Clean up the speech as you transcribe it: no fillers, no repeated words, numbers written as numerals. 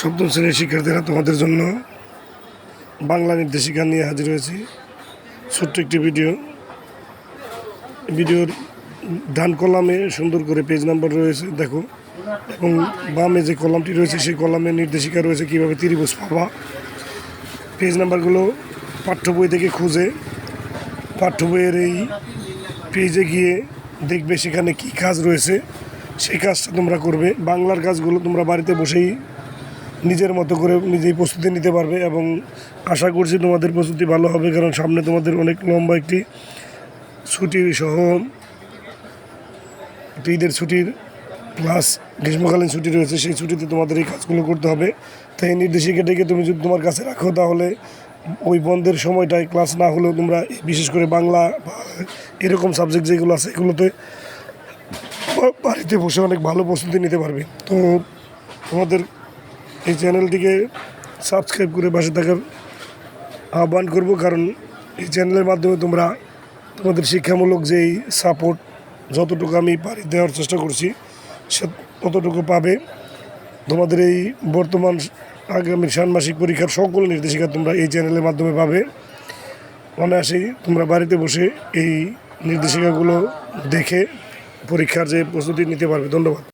সপ্তম শ্রেণীর শিক্ষার্থীরা তোমাদের জন্য বাংলা নির্দেশিকা নিয়ে হাজির হয়েছি। ছোট্ট একটি ভিডিওর ডান কলামে সুন্দর করে পেজ নাম্বার রয়েছে দেখো, এবং বামে যে কলামটি রয়েছে সেই কলামে নির্দেশিকা রয়েছে কীভাবে ত্রিভুজ পাবা। পেজ নাম্বারগুলো পাঠ্য বই থেকে খুঁজে পাঠ্য বইয়ের এই পেজে গিয়ে দেখবে সেখানে কি কাজ রয়েছে, সেই কাজটা তোমরা করবে। বাংলার কাজগুলো তোমরা বাড়িতে বসেই নিজের মতো করে নিজেই প্রস্তুতি নিতে পারবে, এবং আশা করছি তোমাদের প্রস্তুতি ভালো হবে, কারণ সামনে তোমাদের অনেক লম্বা একটি ছুটি সহ ঈদের ছুটির প্লাস গ্রীষ্মকালীন ছুটি রয়েছে। সেই ছুটিতে তোমাদের এই কাজগুলো করতে হবে। তাই এই নির্দেশিকাটাকে তুমি যদি তোমার কাছে রাখো, তাহলে ওই বন্ধের সময়টায় ক্লাস না হলেও তোমরা বিশেষ করে বাংলা বা এরকম সাবজেক্ট যেগুলো আছে এগুলোতে বাড়িতে বসে অনেক ভালো প্রস্তুতি নিতে পারবে। তো তোমাদের এই চ্যানেলটিকে সাবস্ক্রাইব করে পাশে থাকার আহ্বান করব, কারণ এই চ্যানেলের মাধ্যমে তোমরা তোমাদের শিক্ষামূলক যেই সাপোর্ট যতটুকু আমি পারি দেওয়ার চেষ্টা করছি সে ততটুকু পাবে। তোমাদের এই বর্তমান আগামী ষান্মাসিক পরীক্ষার সকল নির্দেশিকা তোমরা এই চ্যানেলের মাধ্যমে পাবে। অনায়াসেই তোমরা বাড়িতে বসে এই নির্দেশিকাগুলো দেখে পরীক্ষার যে প্রস্তুতি নিতে পারবে। ধন্যবাদ।